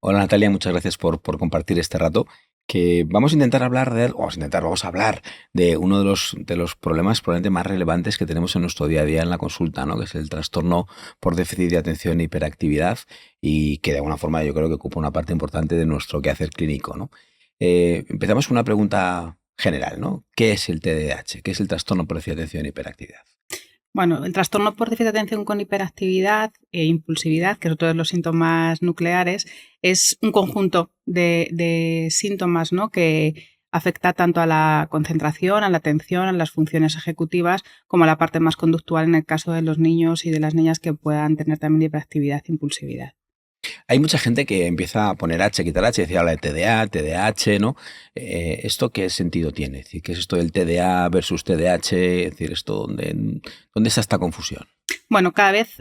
Hola Natalia, muchas gracias por compartir este rato. Que vamos a intentar hablar vamos a hablar de uno de los problemas probablemente más relevantes que tenemos en nuestro día a día en la consulta, ¿no? Que es el trastorno por déficit de atención e hiperactividad y que de alguna forma yo creo que ocupa una parte importante de nuestro quehacer clínico, ¿no? Empezamos con una pregunta general, ¿no? ¿Qué es el TDAH? ¿Qué es el trastorno por déficit de atención e hiperactividad? Bueno, el trastorno por déficit de atención con hiperactividad e impulsividad, que son todos los síntomas nucleares, es un conjunto de síntomas, ¿no?, que afecta tanto a la concentración, a la atención, a las funciones ejecutivas, como a la parte más conductual en el caso de los niños y de las niñas que puedan tener también hiperactividad e impulsividad. Hay mucha gente que empieza a poner H, quitar H, decir habla de TDA, TDAH, ¿no? ¿Esto qué sentido tiene? Es decir, ¿qué es esto del TDA versus TDAH? Es decir, ¿dónde está esta confusión? Bueno, cada vez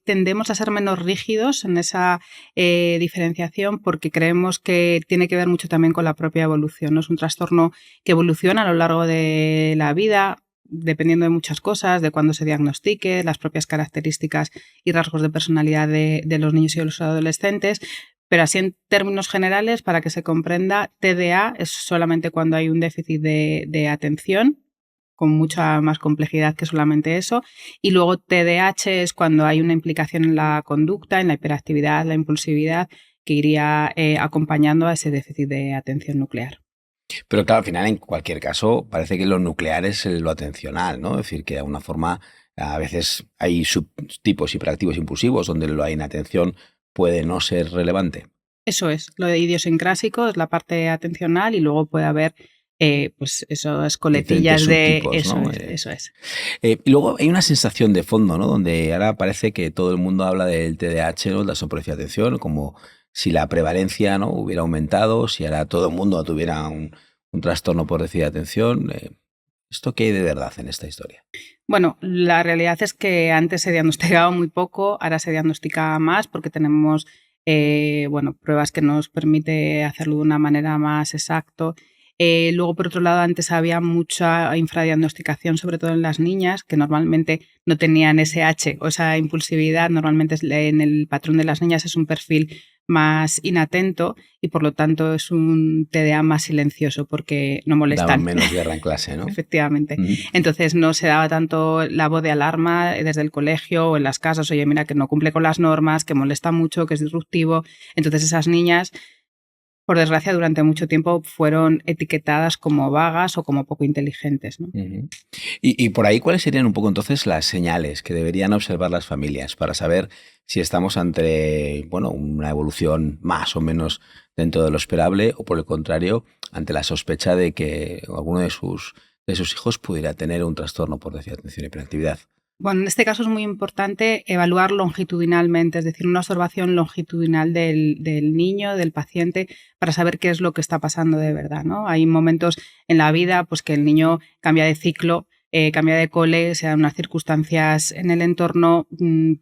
tendemos a ser menos rígidos en esa diferenciación porque creemos que tiene que ver mucho también con la propia evolución, ¿no? Es un trastorno que evoluciona a lo largo de la vida, dependiendo de muchas cosas, de cuándo se diagnostique, las propias características y rasgos de personalidad de los niños y de los adolescentes. Pero así en términos generales, para que se comprenda, TDA es solamente cuando hay un déficit de atención, con mucha más complejidad que solamente eso. Y luego TDAH es cuando hay una implicación en la conducta, en la hiperactividad, la impulsividad, que iría acompañando a ese déficit de atención nuclear. Pero claro, al final, en cualquier caso, parece que lo nuclear es lo atencional, ¿no? Es decir, que de alguna forma a veces hay subtipos hiperactivos impulsivos donde la inatención puede no ser relevante. Eso es, lo de idiosincrásico es la parte atencional y luego puede haber pues esas Diferentes coletillas de subtipos, eso ¿no? es, eso es. Y luego hay una sensación de fondo, ¿no? Donde ahora parece que todo el mundo habla del TDAH, ¿no? La sobreprotección de atención, como si la prevalencia, ¿no?, hubiera aumentado, si ahora todo el mundo tuviera un trastorno por déficit de atención. ¿Esto qué hay de verdad en esta historia? Bueno, la realidad es que antes se diagnosticaba muy poco, ahora se diagnostica más porque tenemos bueno, pruebas que nos permite hacerlo de una manera más exacta. Luego, por otro lado, antes había mucha infradiagnosticación, sobre todo en las niñas, que normalmente no tenían ese H o esa impulsividad. Normalmente en el patrón de las niñas es un perfil más inatento y por lo tanto es un TDA más silencioso porque no Daban molestan. menos guerra en clase, ¿no? Efectivamente. Ujú. Entonces no se daba tanto la voz de alarma desde el colegio o en las casas, oye, mira, que no cumple con las normas, que molesta mucho, que es disruptivo. Entonces esas niñas, por desgracia, durante mucho tiempo fueron etiquetadas como vagas o como poco inteligentes, ¿no? Ujú. Y por ahí, ¿cuáles serían un poco entonces las señales que deberían observar las familias para saber si estamos ante, bueno, una evolución más o menos dentro de lo esperable o por el contrario, ante la sospecha de que alguno de sus hijos pudiera tener un trastorno por déficit de atención y hiperactividad? Bueno, en este caso es muy importante evaluar longitudinalmente, es decir, una observación longitudinal del niño, del paciente, para saber qué es lo que está pasando de verdad, ¿no? Hay momentos en la vida pues, que el niño cambia de ciclo, cambia de cole, se dan unas circunstancias en el entorno,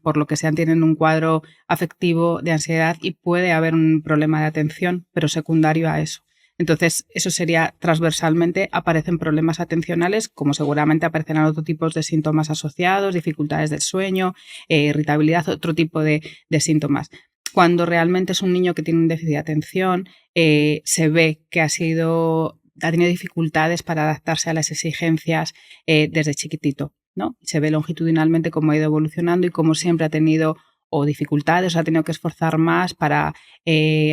por lo que sean, tienen un cuadro afectivo de ansiedad y puede haber un problema de atención, pero secundario a eso. Entonces, eso sería transversalmente, aparecen problemas atencionales, como seguramente aparecerán otro tipos de síntomas asociados, dificultades del sueño, irritabilidad, otro tipo de síntomas. Cuando realmente es un niño que tiene un déficit de atención, se ve que ha tenido dificultades para adaptarse a las exigencias desde chiquitito, ¿no? Se ve longitudinalmente cómo ha ido evolucionando y cómo siempre ha tenido o dificultades, o ha tenido que esforzar más para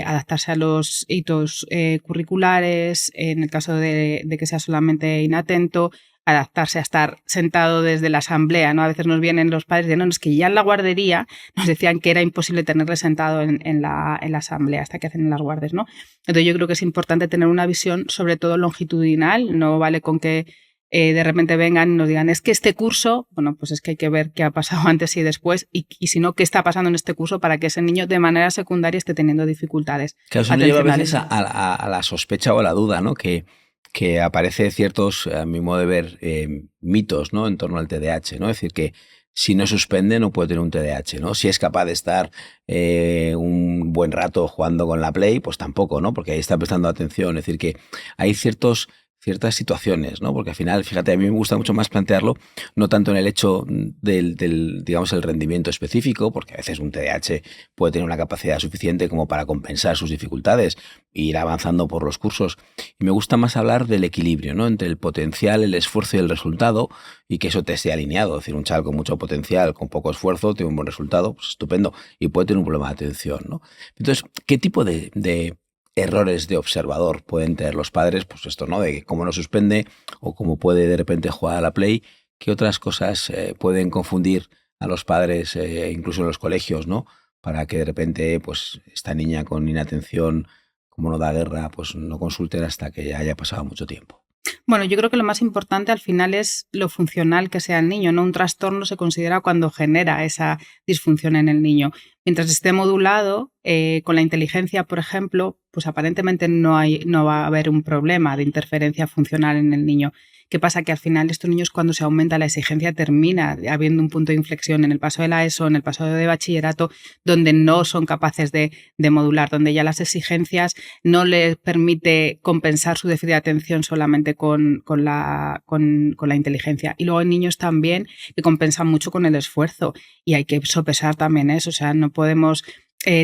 adaptarse a los hitos curriculares, en el caso de que sea solamente inatento, adaptarse a estar sentado desde la asamblea, ¿no? A veces nos vienen los padres diciendo, no, es que ya en la guardería nos decían que era imposible tenerle sentado en la asamblea hasta que hacen en las guardes, ¿no? Entonces yo creo que es importante tener una visión sobre todo longitudinal, no vale con que de repente vengan y nos digan, es que este curso, bueno, pues es que hay que ver qué ha pasado antes y después y si no, qué está pasando en este curso para que ese niño de manera secundaria esté teniendo dificultades Claro, eso nos lleva a veces atencionales. a la sospecha o a la duda, ¿no? Que aparece ciertos, a mi modo de ver, mitos, ¿no?, en torno al TDAH, ¿no? Es decir, que si no suspende no puede tener un TDAH, ¿no? Si es capaz de estar un buen rato jugando con la Play, pues tampoco, ¿no? Porque ahí está prestando atención. Es decir, que hay ciertas situaciones, ¿no? Porque al final, fíjate, a mí me gusta mucho más plantearlo, no tanto en el hecho digamos, el rendimiento específico, porque a veces un TDAH puede tener una capacidad suficiente como para compensar sus dificultades e ir avanzando por los cursos. Y me gusta más hablar del equilibrio, ¿no? Entre el potencial, el esfuerzo y el resultado, y que eso te esté alineado. Es decir, un chaval con mucho potencial, con poco esfuerzo, tiene un buen resultado, pues estupendo, y puede tener un problema de atención, ¿no? Entonces, ¿qué tipo de errores de observador pueden tener los padres? Pues esto, ¿no? De cómo no suspende o cómo puede de repente jugar a la Play. ¿Qué otras cosas pueden confundir a los padres, incluso en los colegios, ¿no? Para que de repente, pues, esta niña con inatención, como no da guerra, pues no consulten hasta que ya haya pasado mucho tiempo. Bueno, yo creo que lo más importante al final es lo funcional que sea el niño, ¿no? Un trastorno se considera cuando genera esa disfunción en el niño. Mientras esté modulado, con la inteligencia, por ejemplo, pues aparentemente no va a haber un problema de interferencia funcional en el niño. ¿Qué pasa? Que al final estos niños, cuando se aumenta la exigencia, termina habiendo un punto de inflexión en el paso de la ESO, en el paso de bachillerato, donde no son capaces de modular, donde ya las exigencias no les permite compensar su déficit de atención solamente con la inteligencia. Y luego hay niños también que compensan mucho con el esfuerzo, y hay que sopesar también eso. O sea, no podemos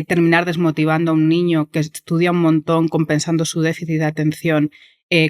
terminar desmotivando a un niño que estudia un montón compensando su déficit de atención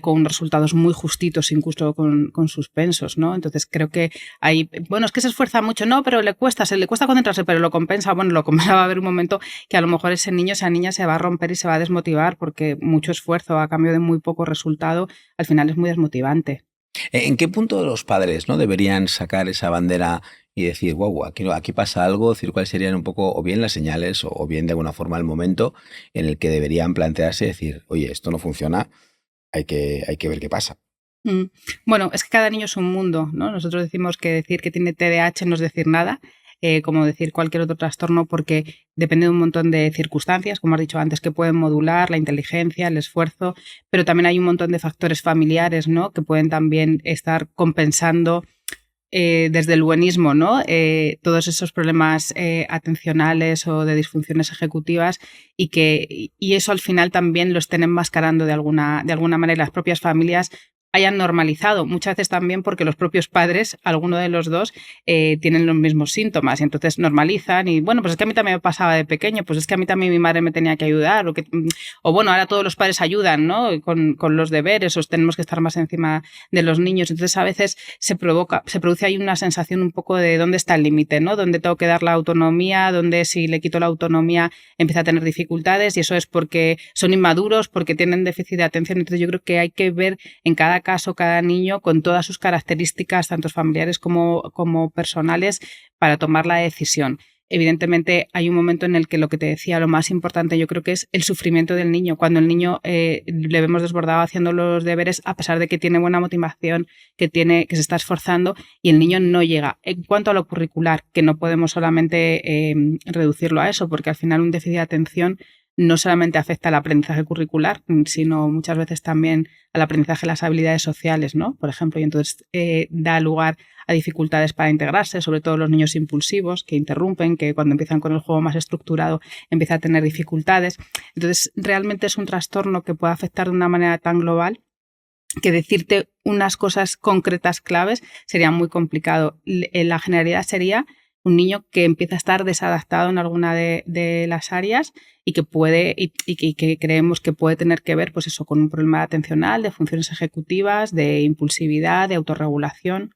con resultados muy justitos, incluso con suspensos, ¿no? Entonces creo que hay, bueno, es que se esfuerza mucho, no, pero le cuesta concentrarse, pero lo compensa. Bueno, lo compensa, va a haber un momento que a lo mejor ese niño, esa niña se va a romper y se va a desmotivar, porque mucho esfuerzo a cambio de muy poco resultado, al final es muy desmotivante. ¿En qué punto los padres, ¿no? deberían sacar esa bandera y decir, wow, aquí pasa algo? Es decir, ¿cuáles serían un poco o bien las señales o bien de alguna forma el momento en el que deberían plantearse y decir, oye, esto no funciona, hay que ver qué pasa? Mm. Bueno, es que cada niño es un mundo, ¿no? Nosotros decimos que decir que tiene TDAH no es decir nada, como decir cualquier otro trastorno, porque depende de un montón de circunstancias, como has dicho antes, que pueden modular la inteligencia, el esfuerzo, pero también hay un montón de factores familiares, ¿no? Que pueden también estar compensando desde el buenismo, ¿no? Todos esos problemas atencionales o de disfunciones ejecutivas, y eso al final también lo estén enmascarando de alguna manera las propias familias hayan normalizado, muchas veces también porque los propios padres, alguno de los dos, tienen los mismos síntomas, y entonces normalizan y, bueno, pues es que a mí también me pasaba de pequeño, pues es que a mí también mi madre me tenía que ayudar, o bueno, ahora todos los padres ayudan, ¿no? Con los deberes, o tenemos que estar más encima de los niños. Entonces a veces se produce ahí una sensación un poco de dónde está el límite, ¿no? Dónde tengo que dar la autonomía, dónde si le quito la autonomía empieza a tener dificultades, y eso es porque son inmaduros, porque tienen déficit de atención. Entonces yo creo que hay que ver en cada caso, cada niño, con todas sus características, tanto familiares como personales, para tomar la decisión. Evidentemente hay un momento en el que, lo que te decía, lo más importante yo creo que es el sufrimiento del niño. Cuando el niño le vemos desbordado haciendo los deberes, a pesar de que tiene buena motivación, que se está esforzando, y el niño no llega. En cuanto a lo curricular, que no podemos solamente reducirlo a eso, porque al final un déficit de atención no solamente afecta al aprendizaje curricular, sino muchas veces también al aprendizaje de las habilidades sociales, ¿no? Por ejemplo, y entonces da lugar a dificultades para integrarse, sobre todo los niños impulsivos, que interrumpen, que cuando empiezan con el juego más estructurado empiezan a tener dificultades. Entonces, realmente es un trastorno que puede afectar de una manera tan global que decirte unas cosas concretas claves sería muy complicado. La generalidad sería un niño que empieza a estar desadaptado en alguna de las áreas, y que puede y que creemos que puede tener que ver, pues eso, con un problema atencional, de funciones ejecutivas, de impulsividad, de autorregulación.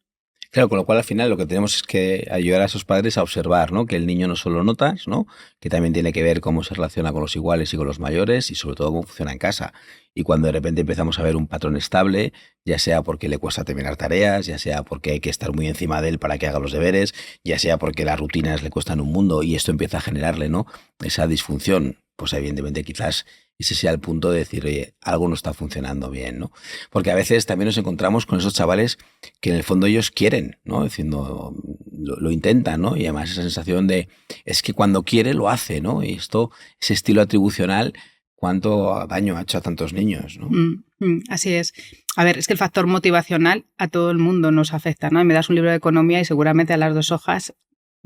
Claro, con lo cual al final lo que tenemos es que ayudar a esos padres a observar, ¿no? Que el niño no solo notas, ¿no? Que también tiene que ver cómo se relaciona con los iguales y con los mayores, y sobre todo cómo funciona en casa. Y cuando de repente empezamos a ver un patrón estable, ya sea porque le cuesta terminar tareas, ya sea porque hay que estar muy encima de él para que haga los deberes, ya sea porque las rutinas le cuestan un mundo y esto empieza a generarle, ¿no? Esa disfunción, pues evidentemente quizás ese sea el punto de decir, oye, algo no está funcionando bien, ¿no? Porque a veces también nos encontramos con esos chavales que en el fondo ellos quieren, ¿no? Diciendo, lo intentan, ¿no? Y además esa sensación de, es que cuando quiere lo hace, ¿no? Y esto, ese estilo atribucional, ¿cuánto daño ha hecho a tantos niños, ¿no? Así es. A ver, es que el factor motivacional a todo el mundo nos afecta, ¿no? Y me das un libro de economía y seguramente a las 2 hojas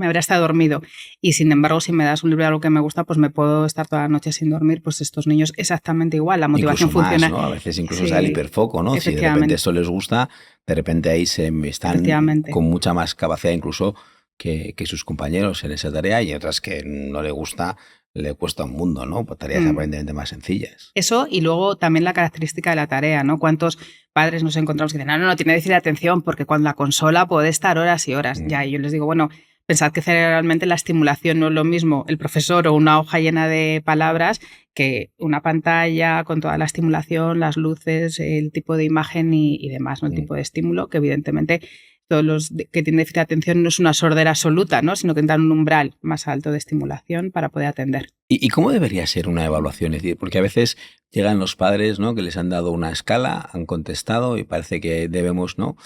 me habría estado dormido. Y sin embargo, si me das un libro de algo que me gusta, pues me puedo estar toda la noche sin dormir. Pues estos niños exactamente igual, la motivación Incluso más, funciona. ¿no? A veces incluso se da el Sí, hiperfoco, ¿no? Si de repente efectivamente, esto les gusta, de repente ahí están efectivamente. con mucha más capacidad incluso que sus compañeros en esa tarea, y otras que no le gusta, le cuesta un mundo, ¿no? Pues tareas Mm. aparentemente más sencillas. Eso, y luego también la característica de la tarea, ¿no? ¿Cuántos padres nos encontramos que dicen, no, tiene déficit de atención porque con la consola puede estar horas y horas? Mm. Ya, y yo les digo, bueno, pensad que cerebralmente la estimulación no es lo mismo el profesor o una hoja llena de palabras que una pantalla con toda la estimulación, las luces, el tipo de imagen y demás, ¿no? El tipo de estímulo que evidentemente todos los que tienen déficit de atención no es una sordera absoluta, ¿no? Sino que entran en un umbral más alto de estimulación para poder atender. ¿Y cómo debería ser una evaluación? Es decir, porque a veces llegan los padres, ¿no? Que les han dado una escala, han contestado y parece que debemos, ¿no?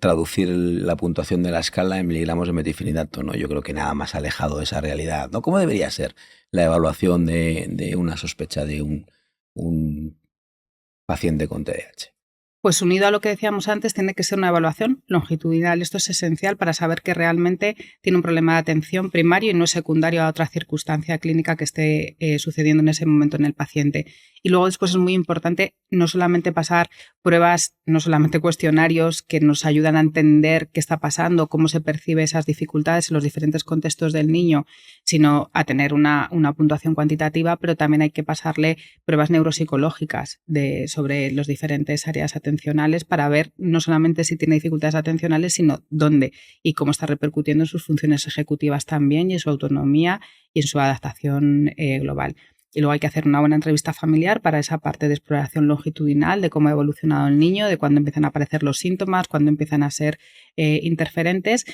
Traducir la puntuación de la escala en miligramos de metilfenidato, ¿no? Yo creo que nada más alejado de esa realidad, ¿no? ¿Cómo debería ser la evaluación de una sospecha de un paciente con TDAH? Pues unido a lo que decíamos antes, tiene que ser una evaluación longitudinal. Esto es esencial para saber que realmente tiene un problema de atención primario y no es secundario a otra circunstancia clínica que esté sucediendo en ese momento en el paciente. Y luego después es muy importante no solamente pasar pruebas, no solamente cuestionarios que nos ayudan a entender qué está pasando, cómo se percibe esas dificultades en los diferentes contextos del niño, sino a tener una puntuación cuantitativa, pero también hay que pasarle pruebas neuropsicológicas sobre las diferentes áreas atencionales para ver no solamente si tiene dificultades atencionales, sino dónde y cómo está repercutiendo en sus funciones ejecutivas también y en su autonomía y en su adaptación global. Y luego hay que hacer una buena entrevista familiar para esa parte de exploración longitudinal de cómo ha evolucionado el niño, de cuándo empiezan a aparecer los síntomas, cuándo empiezan a ser interferentes.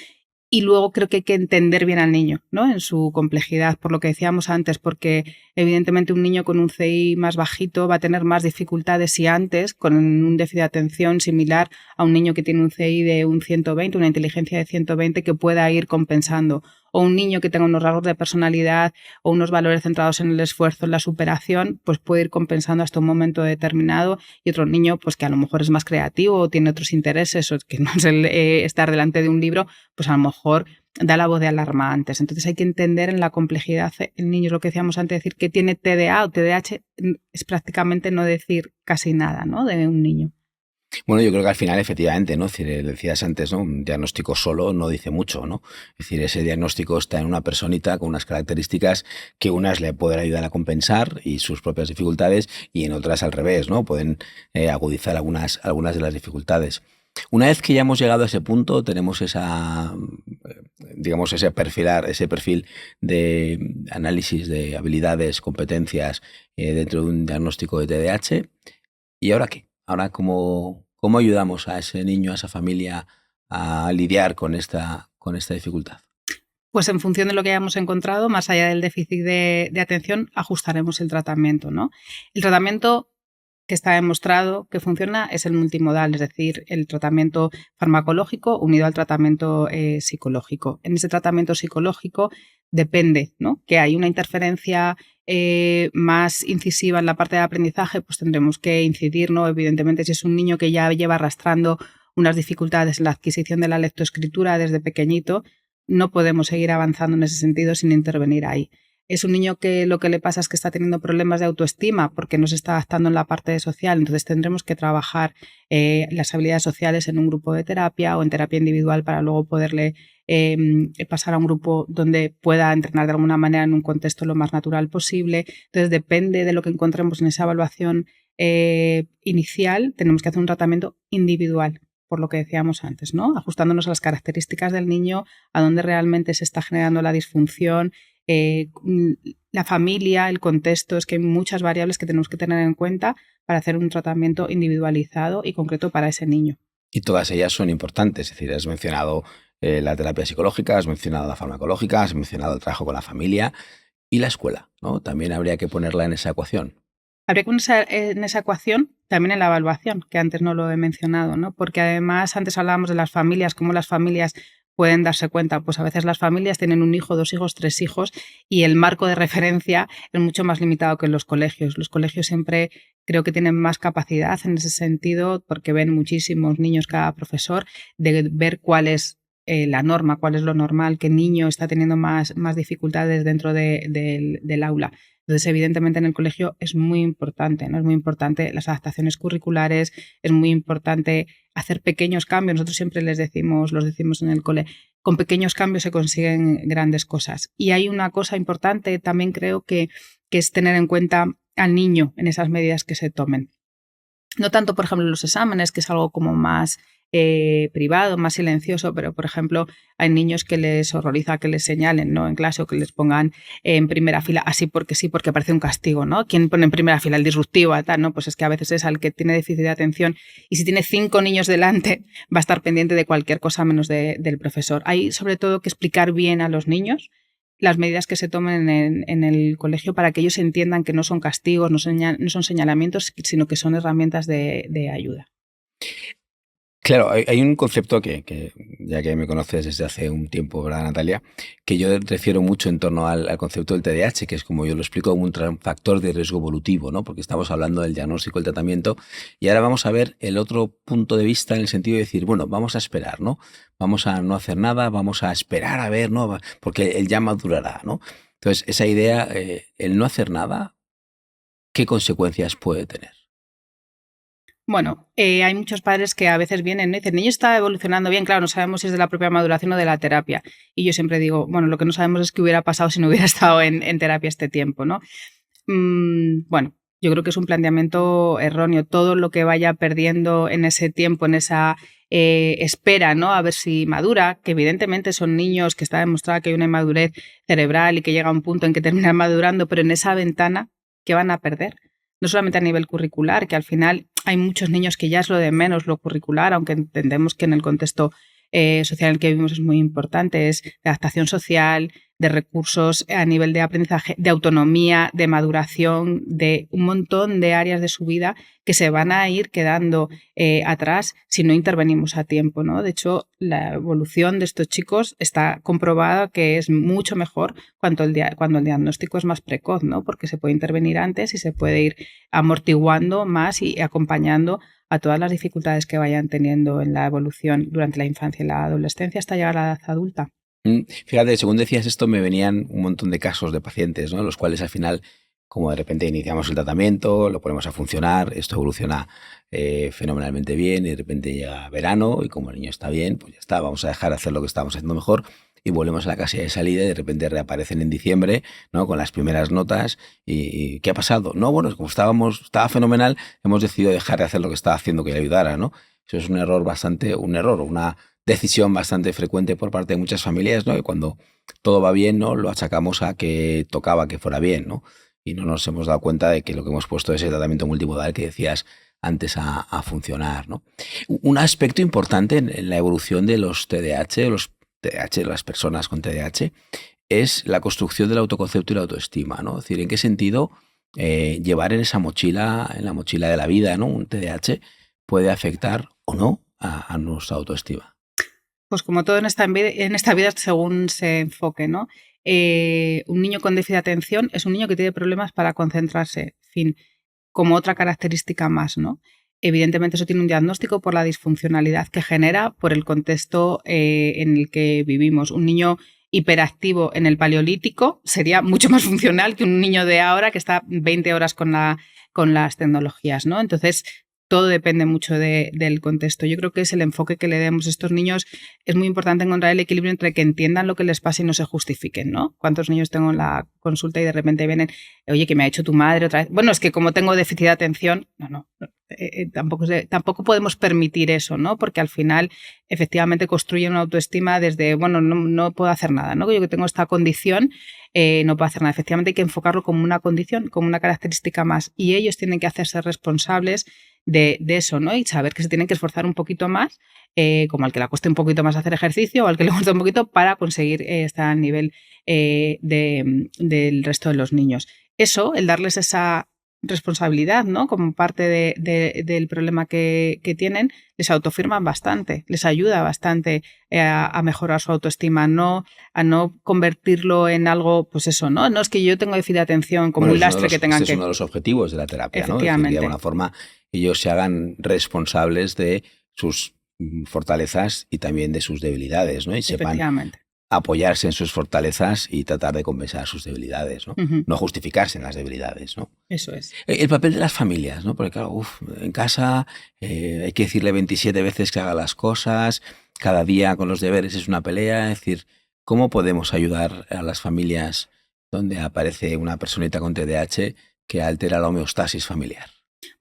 Y luego creo que hay que entender bien al niño, ¿no? En su complejidad, por lo que decíamos antes, porque evidentemente un niño con un CI más bajito va a tener más dificultades si antes, con un déficit de atención similar a un niño que tiene un CI de un 120, una inteligencia de 120, que pueda ir compensando. O un niño que tenga unos rasgos de personalidad o unos valores centrados en el esfuerzo, en la superación, pues puede ir compensando hasta un momento determinado, y otro niño pues que a lo mejor es más creativo o tiene otros intereses o que no es el estar delante de un libro, pues a lo mejor da la voz de alarma antes. Entonces hay que entender en la complejidad el niño, es lo que decíamos antes, decir que tiene TDA o TDAH es prácticamente no decir casi nada, ¿no? De un niño. Bueno, yo creo que al final, efectivamente, ¿no? Es decir, decías antes, ¿no? Un diagnóstico solo no dice mucho, ¿no? Es decir, ese diagnóstico está en una personita con unas características que unas le pueden ayudar a compensar y sus propias dificultades, y en otras al revés, ¿no? Pueden agudizar algunas de las dificultades. Una vez que ya hemos llegado a ese punto, tenemos digamos, ese perfil de análisis de habilidades, competencias dentro de un diagnóstico de TDAH. ¿Y ahora qué? Ahora, ¿cómo ayudamos a ese niño, a esa familia a lidiar con esta dificultad? Pues en función de lo que hayamos encontrado, más allá del déficit de atención, ajustaremos el tratamiento, ¿no? El tratamiento que está demostrado que funciona es el multimodal, es decir, el tratamiento farmacológico unido al tratamiento psicológico. En ese tratamiento psicológico depende, ¿no? Que hay una interferencia más incisiva en la parte de aprendizaje, pues tendremos que incidir, ¿no? Evidentemente, si es un niño que ya lleva arrastrando unas dificultades en la adquisición de la lectoescritura desde pequeñito, no podemos seguir avanzando en ese sentido sin intervenir ahí. Es un niño que lo que le pasa es que está teniendo problemas de autoestima porque no se está adaptando en la parte social, entonces tendremos que trabajar las habilidades sociales en un grupo de terapia o en terapia individual para luego poderle pasar a un grupo donde pueda entrenar de alguna manera en un contexto lo más natural posible. Entonces depende de lo que encontremos en esa evaluación inicial, tenemos que hacer un tratamiento individual, por lo que decíamos antes, ¿no? Ajustándonos a las características del niño, a dónde realmente se está generando la disfunción, la familia, el contexto. Es que hay muchas variables que tenemos que tener en cuenta para hacer un tratamiento individualizado y concreto para ese niño. Y todas ellas son importantes, es decir, has mencionado la terapia psicológica, has mencionado la farmacológica, has mencionado el trabajo con la familia y la escuela, ¿no? También habría que ponerla en esa ecuación. Habría que poner en esa ecuación también en la evaluación, que antes no lo he mencionado, ¿no? Porque además antes hablábamos de las familias, cómo las familias pueden darse cuenta. Pues a veces las familias tienen un hijo, dos hijos, tres hijos, y el marco de referencia es mucho más limitado que en los colegios. Los colegios siempre creo que tienen más capacidad en ese sentido, porque ven muchísimos niños cada profesor, de ver cuál es la norma, cuál es lo normal, qué niño está teniendo más dificultades dentro del aula. Entonces, evidentemente, en el colegio es muy importante, ¿no? Es muy importante las adaptaciones curriculares, es muy importante hacer pequeños cambios. Nosotros siempre los decimos en el cole, con pequeños cambios se consiguen grandes cosas. Y hay una cosa importante también creo que es tener en cuenta al niño en esas medidas que se tomen. No tanto, por ejemplo, los exámenes, que es algo como más privado, más silencioso, pero, por ejemplo, hay niños que les horroriza que les señalen, ¿no? En clase, o que les pongan en primera fila, así porque sí, porque parece un castigo, ¿no? ¿Quién pone en primera fila? El disruptivo, tal, ¿no? Pues es que a veces es al que tiene déficit de atención, y si tiene 5 niños delante, va a estar pendiente de cualquier cosa menos del profesor. Hay, sobre todo, que explicar bien a los niños las medidas que se tomen en el colegio para que ellos entiendan que no son castigos, no son señalamientos, sino que son herramientas de ayuda. Claro, hay un concepto que, ya que me conoces desde hace un tiempo, ¿verdad, Natalia? Que yo refiero mucho en torno al concepto del TDAH, que es, como yo lo explico, como un factor de riesgo evolutivo, ¿no? Porque estamos hablando del diagnóstico, el tratamiento, y ahora vamos a ver el otro punto de vista en el sentido de decir, bueno, vamos a esperar, ¿no? Vamos a no hacer nada, vamos a esperar a ver, ¿no? Porque él ya madurará, ¿no? Entonces, esa idea, el no hacer nada, ¿qué consecuencias puede tener? Bueno, hay muchos padres que a veces vienen y dicen, el niño está evolucionando bien, claro, no sabemos si es de la propia maduración o de la terapia. Y yo siempre digo, bueno, lo que no sabemos es qué hubiera pasado si no hubiera estado en terapia este tiempo, ¿no? Bueno, yo creo que es un planteamiento erróneo. Todo lo que vaya perdiendo en ese tiempo, en esa espera, ¿no? A ver si madura, que evidentemente son niños que está demostrado que hay una inmadurez cerebral y que llega a un punto en que terminan madurando, pero en esa ventana, ¿qué van a perder? No solamente a nivel curricular, que al final hay muchos niños que ya es lo de menos lo curricular, aunque entendemos que en el contexto social en el que vivimos es muy importante, es de adaptación social, de recursos a nivel de aprendizaje, de autonomía, de maduración, de un montón de áreas de su vida que se van a ir quedando atrás si no intervenimos a tiempo, ¿no? De hecho, la evolución de estos chicos está comprobada que es mucho mejor cuando el diagnóstico es más precoz, ¿no? Porque se puede intervenir antes y se puede ir amortiguando más y acompañando a todas las dificultades que vayan teniendo en la evolución durante la infancia y la adolescencia hasta llegar a la edad adulta. Fíjate, según decías esto, me venían un montón de casos de pacientes, ¿no? Los cuales al final, como de repente iniciamos el tratamiento, lo ponemos a funcionar, esto evoluciona fenomenalmente bien, y de repente llega verano y como el niño está bien, pues ya está, vamos a dejar de hacer lo que estábamos haciendo mejor y volvemos a la casilla de salida y de repente reaparecen en diciembre, ¿no? Con las primeras notas y ¿qué ha pasado? No, bueno, como estaba fenomenal, hemos decidido dejar de hacer lo que estaba haciendo que le ayudara, ¿no? Eso es una decisión bastante frecuente por parte de muchas familias, ¿no? Y cuando todo va bien, ¿no? Lo achacamos a que tocaba que fuera bien, ¿no? Y no nos hemos dado cuenta de que lo que hemos puesto es el tratamiento multimodal que decías antes a funcionar, ¿no? Un aspecto importante en la evolución de los TDAH, de las personas con TDAH, es la construcción del autoconcepto y la autoestima, ¿no? Es decir, ¿en qué sentido llevar en la mochila de la vida, ¿no? Un TDAH puede afectar o no a nuestra autoestima? Pues como todo en esta vida, según se enfoque, ¿no? Un niño con déficit de atención es un niño que tiene problemas para concentrarse, en fin, como otra característica más, ¿no? Evidentemente eso tiene un diagnóstico por la disfuncionalidad que genera por el contexto en el que vivimos. Un niño hiperactivo en el Paleolítico sería mucho más funcional que un niño de ahora que está 20 horas con las tecnologías, ¿no? Entonces, todo depende mucho del contexto. Yo creo que es el enfoque que le demos a estos niños. Es muy importante encontrar el equilibrio entre que entiendan lo que les pasa y no se justifiquen, ¿no? ¿Cuántos niños tengo en la consulta y de repente vienen, oye, que me ha hecho tu madre otra vez? Bueno, es que como tengo déficit de atención, tampoco podemos permitir eso, ¿no? Porque al final, efectivamente, construyen una autoestima desde, bueno, no puedo hacer nada, ¿no? Yo que tengo esta condición, no puedo hacer nada. Efectivamente, hay que enfocarlo como una condición, como una característica más. Y ellos tienen que hacerse responsables de eso, ¿no? Y saber que se tienen que esforzar un poquito más, como al que le cueste un poquito más hacer ejercicio o al que le cueste un poquito para conseguir estar al nivel del resto de los niños. Eso, el darles esa responsabilidad, ¿no? Como parte del problema que tienen, les autofirman bastante, les ayuda bastante a mejorar su autoestima, a no convertirlo en algo, pues eso, ¿no? No es que yo tengo déficit de atención como un lastre que tengan que... Es uno de los objetivos de la terapia, ¿no? Efectivamente. Es decir, de alguna forma ellos se hagan responsables de sus fortalezas y también de sus debilidades, ¿no? Y sepan Efectivamente. apoyarse en sus fortalezas y tratar de compensar sus debilidades, ¿no? No justificarse en las debilidades, ¿no? Eso es. El papel de las familias, ¿no? Porque claro, en casa hay que decirle 27 veces que haga las cosas, cada día con los deberes es una pelea, es decir, ¿cómo podemos ayudar a las familias donde aparece una personita con TDAH que altera la homeostasis familiar?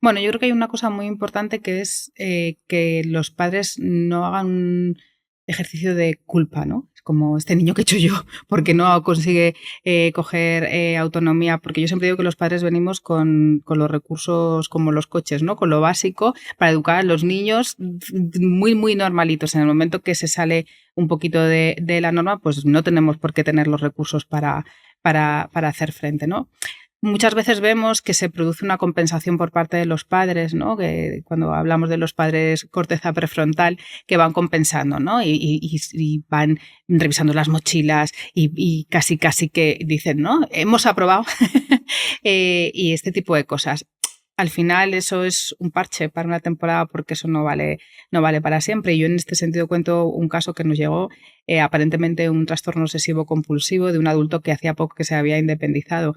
Bueno, yo creo que hay una cosa muy importante que es que los padres no hagan un ejercicio de culpa, ¿no? Es como este niño que he hecho yo, porque no consigue coger autonomía, porque yo siempre digo que los padres venimos con los recursos como los coches, ¿no? Con lo básico para educar a los niños muy, muy normalitos. En el momento que se sale un poquito de la norma, pues no tenemos por qué tener los recursos para hacer frente, ¿no? Muchas veces vemos que se produce una compensación por parte de los padres, ¿no? Que cuando hablamos de los padres corteza prefrontal, que van compensando, ¿no? Y van revisando las mochilas y casi que dicen, ¿no? Hemos aprobado y este tipo de cosas. Al final eso es un parche para una temporada porque eso no vale para siempre. Y yo en este sentido cuento un caso que nos llegó, aparentemente un trastorno obsesivo compulsivo de un adulto que hacía poco que se había independizado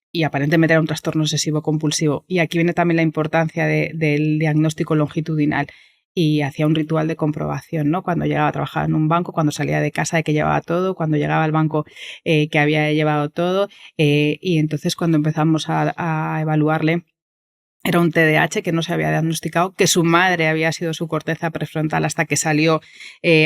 y aparentemente era un trastorno obsesivo compulsivo. Y aquí viene también la importancia del diagnóstico longitudinal. Y hacía un ritual de comprobación, ¿no? Cuando llegaba a trabajar en un banco, cuando salía de casa de que llevaba todo, cuando llegaba al banco que había llevado todo. Y entonces cuando empezamos a evaluarle, era un TDAH que no se había diagnosticado, que su madre había sido su corteza prefrontal hasta que salió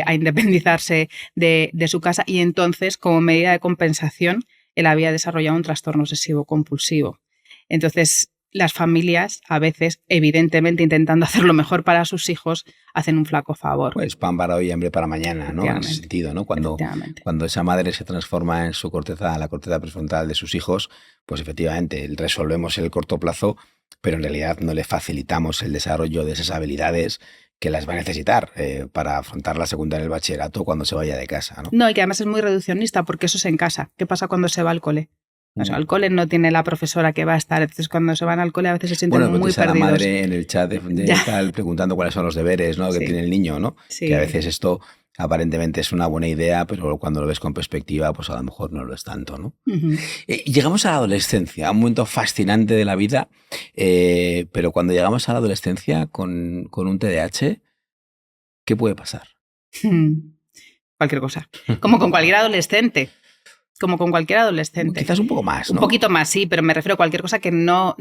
a independizarse de su casa. Y entonces, como medida de compensación, él había desarrollado un trastorno obsesivo compulsivo. Entonces, las familias, a veces, evidentemente intentando hacer lo mejor para sus hijos, hacen un flaco favor. Pues pan para hoy y hambre para mañana, ¿no? En ese sentido, ¿no? Cuando esa madre se transforma en su corteza, la corteza prefrontal de sus hijos, pues efectivamente resolvemos el corto plazo, pero en realidad no le facilitamos el desarrollo de esas habilidades que las va a necesitar para afrontar la secundaria y el bachillerato cuando se vaya de casa, ¿no? No, y que además es muy reduccionista porque eso es en casa. ¿Qué pasa cuando se va al cole? O sea, al cole no tiene la profesora que va a estar, entonces cuando se van al cole a veces se sienten muy perdidos. La madre en el chat tal, preguntando cuáles son los deberes, ¿no? que tiene el niño, ¿no? Sí. Que a veces esto aparentemente es una buena idea, pero cuando lo ves con perspectiva, pues a lo mejor no lo es tanto, ¿no? Llegamos a la adolescencia, un momento fascinante de la vida, pero cuando llegamos a la adolescencia con un TDAH, ¿qué puede pasar? Cualquier cosa. Como con cualquier adolescente. Como con cualquier adolescente. Quizás un poco más, ¿no? Un poquito más, sí, pero me refiero a cualquier cosa que no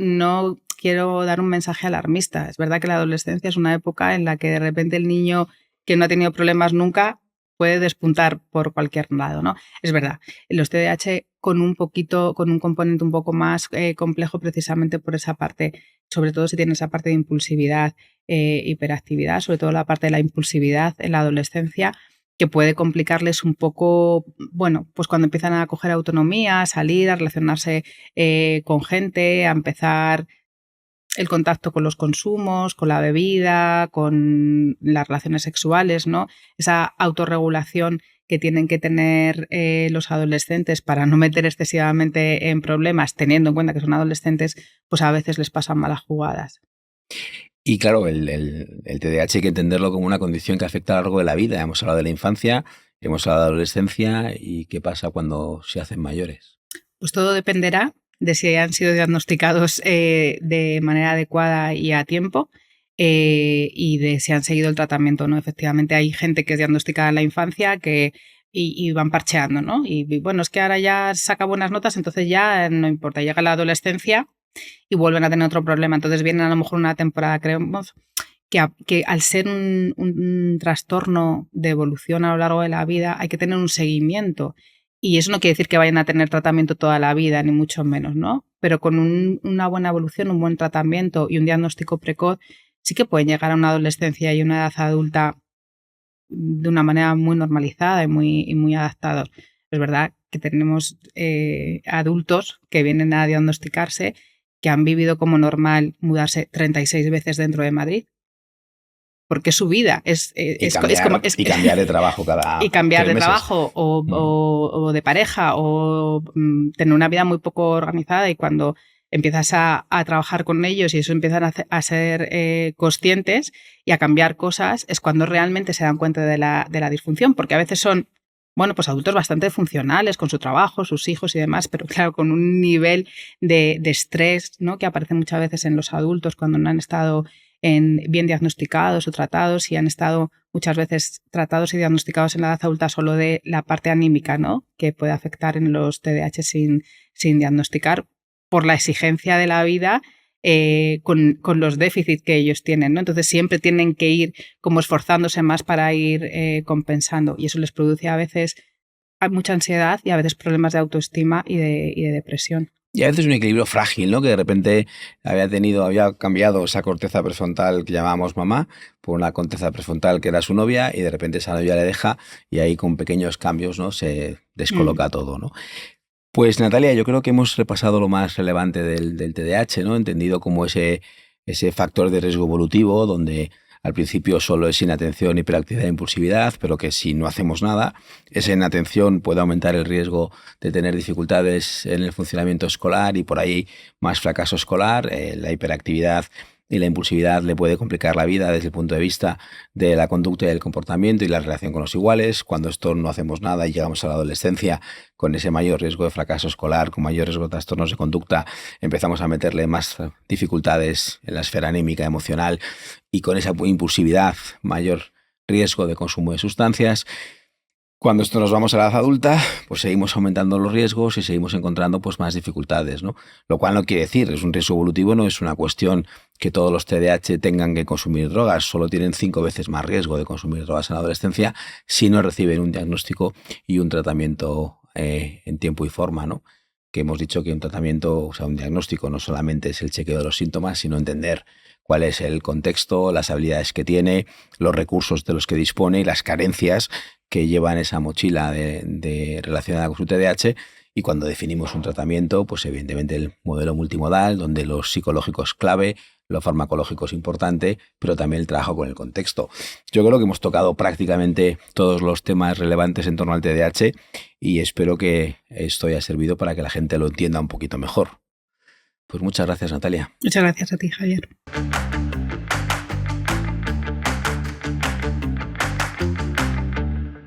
quiero dar un mensaje alarmista. Es verdad que la adolescencia es una época en la que de repente el niño que no ha tenido problemas nunca puede despuntar por cualquier lado, ¿no? Es verdad. Los TDAH con un componente un poco más complejo precisamente por esa parte, sobre todo si tiene esa parte de impulsividad, hiperactividad, sobre todo la parte de la impulsividad en la adolescencia, que puede complicarles un poco, bueno, pues cuando empiezan a coger autonomía, a salir, a relacionarse con gente, a empezar el contacto con los consumos, con la bebida, con las relaciones sexuales, ¿no? Esa autorregulación que tienen que tener los adolescentes para no meter excesivamente en problemas, teniendo en cuenta que son adolescentes, pues a veces les pasan malas jugadas. Y claro, el TDAH hay que entenderlo como una condición que afecta a lo largo de la vida. Hemos hablado de la infancia, hemos hablado de la adolescencia y qué pasa cuando se hacen mayores. Pues todo dependerá de si han sido diagnosticados de manera adecuada y a tiempo y de si han seguido el tratamiento o no. Efectivamente, hay gente que es diagnosticada en la infancia y van parcheando, ¿no? Y bueno, es que ahora ya saca buenas notas, entonces ya no importa. Llega la adolescencia y vuelven a tener otro problema. Entonces vienen a lo mejor una temporada, creemos, que al ser un trastorno de evolución a lo largo de la vida hay que tener un seguimiento. Y eso no quiere decir que vayan a tener tratamiento toda la vida, ni mucho menos, ¿no? Pero con una buena evolución, un buen tratamiento y un diagnóstico precoz, sí que pueden llegar a una adolescencia y una edad adulta de una manera muy normalizada y muy adaptados. Es verdad que tenemos adultos que vienen a diagnosticarse que han vivido como normal mudarse 36 veces dentro de Madrid, porque es su vida. Y cambiar de trabajo cada y cambiar de meses. trabajo o de pareja o tener una vida muy poco organizada y cuando empiezas a trabajar con ellos y eso empiezan a ser conscientes y a cambiar cosas, es cuando realmente se dan cuenta de la disfunción, porque a veces son, bueno, pues adultos bastante funcionales con su trabajo, sus hijos y demás, pero claro, con un nivel de estrés, ¿no?, que aparece muchas veces en los adultos cuando no han estado bien diagnosticados o tratados, y han estado muchas veces tratados y diagnosticados en la edad adulta solo de la parte anímica, ¿no?, que puede afectar en los TDAH sin diagnosticar por la exigencia de la vida con los déficits que ellos tienen, ¿no? Entonces siempre tienen que ir como esforzándose más para ir compensando, y eso les produce a veces mucha ansiedad y a veces problemas de autoestima y de depresión. Y a veces un equilibrio frágil, ¿no? Que de repente había cambiado esa corteza prefrontal que llamábamos mamá por una corteza prefrontal que era su novia, y de repente esa novia le deja, y ahí con pequeños cambios, ¿no?, se descoloca todo, ¿no? Pues Natalia, yo creo que hemos repasado lo más relevante del TDAH, ¿no? Entendido como ese factor de riesgo evolutivo, donde al principio solo es inatención, hiperactividad e impulsividad, pero que si no hacemos nada, esa inatención puede aumentar el riesgo de tener dificultades en el funcionamiento escolar y por ahí más fracaso escolar. La hiperactividad y la impulsividad le puede complicar la vida desde el punto de vista de la conducta y del comportamiento y la relación con los iguales. Cuando esto no hacemos nada y llegamos a la adolescencia con ese mayor riesgo de fracaso escolar, con mayor riesgo de trastornos de conducta, empezamos a meterle más dificultades en la esfera anímica, emocional, y con esa impulsividad, mayor riesgo de consumo de sustancias. Cuando esto nos vamos a la edad adulta, pues seguimos aumentando los riesgos y seguimos encontrando pues más dificultades, ¿no? Lo cual no quiere decir, es un riesgo evolutivo, no es una cuestión que todos los TDAH tengan que consumir drogas, solo tienen 5 veces más riesgo de consumir drogas en la adolescencia si no reciben un diagnóstico y un tratamiento en tiempo y forma, ¿no? Que hemos dicho que un tratamiento, o sea, un diagnóstico no solamente es el chequeo de los síntomas, sino entender cuál es el contexto, las habilidades que tiene, los recursos de los que dispone y las carencias que lleva en esa mochila relacionada con su TDAH. Y cuando definimos un tratamiento, pues evidentemente el modelo multimodal, donde lo psicológico es clave, lo farmacológico es importante, pero también el trabajo con el contexto. Yo creo que hemos tocado prácticamente todos los temas relevantes en torno al TDAH y espero que esto haya servido para que la gente lo entienda un poquito mejor. Pues muchas gracias, Natalia. Muchas gracias a ti, Javier.